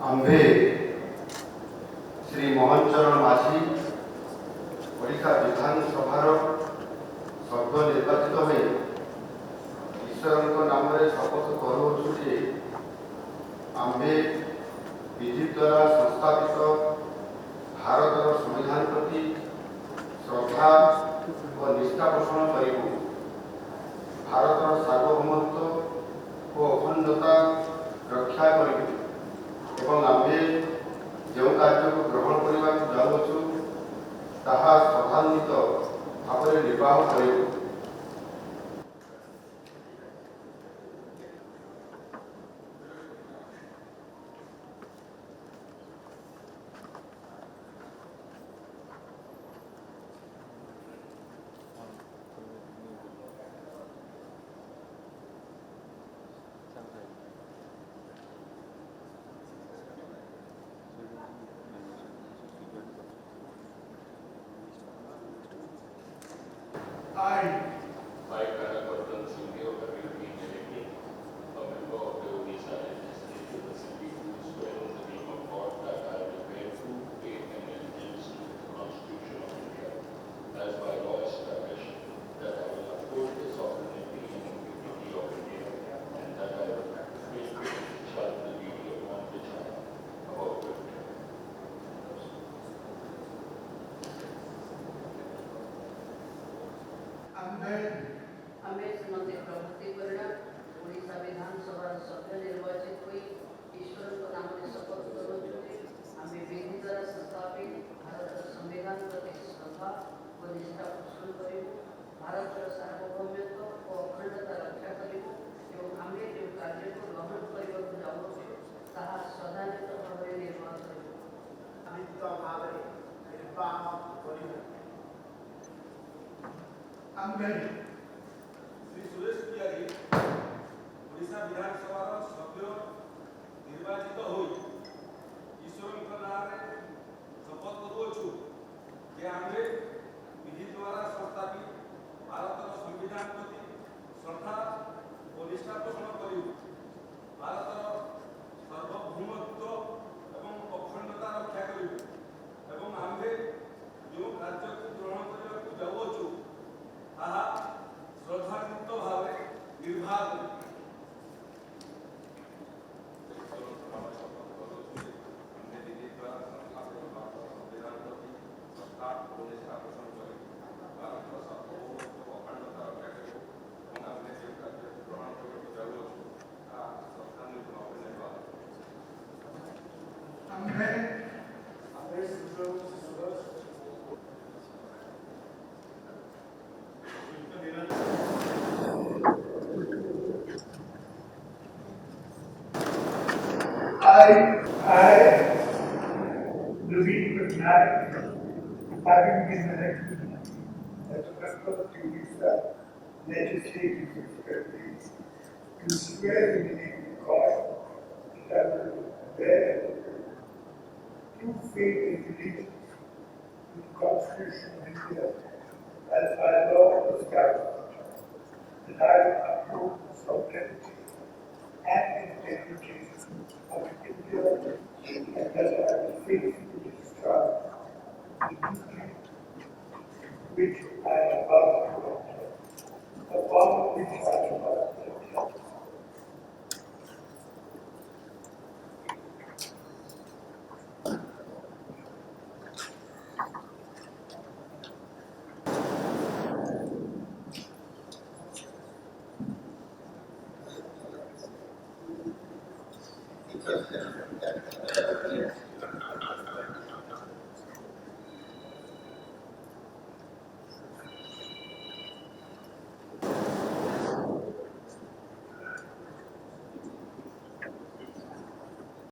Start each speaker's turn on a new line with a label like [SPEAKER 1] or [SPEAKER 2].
[SPEAKER 1] आम्भे श्री मोहन चरण माझी ओडिशा विधानसभा सभ्य निर्वाचित हो ईश्वर नाम शपथ करुछु जे आम्भे विधि द्वारा संस्थापित भारत संविधान प्रति श्रद्धा और निष्ठा पोषण करूँ, भारत सार्वभौमत्व और अखंडता रक्षा करूँ, आम्भे जो कार्य को ग्रहण करने जाऊँ ताहा श्रद्धान्वित भाव निर्वाह करूँ।
[SPEAKER 2] I, Kanakvartan Singh, having been elected a member of the Odisha Legislative Assembly, do swear in the name of God that I will bear true faith and allegiance to the Constitution of India, as by law established, that I will uphold the sovereignty and integrity of India, and that I will faithfully discharge the duty upon which I am about to enter.
[SPEAKER 3] हमें श्रीमती प्रभृति परिणाम ओडिशा विधानसभा सभ्य निर्वाचित हुई ईश्वर को नाम शपथ करुछुं आमे विधि द्वारा संस्थापित भारत संविधान प्रति श्रद्धा और निष्ठा पोषण करूँ, भारत सार्वभौमत्व और अखंडता रक्षा करूँ और आमे जो कार्य को ग्रहण करने जाऊँ ताहा श्रद्धान्वित भाव निर्वाह करूँ।
[SPEAKER 4] श्री सुरेश तिवारी ओडिशा विधानसभा सभ्य निर्वाचित हो ईश्वर नाम शपथ करुछु जे आमे विधि द्वारा संस्थापित भारत संविधान प्रति श्रद्धा और निष्ठा पोषण करूँ, भारत सार्वभौमत्व और अखंडता रक्षा करूँ, आमे जो कार्य को ग्रहण करने जाऊँ ताहा श्रद्धान्वित भाव निर्वाह करूँ।
[SPEAKER 5] I, Naveen Patnaik, having been elected as a member of the Odisha Legislative Assembly, do swear in the name of God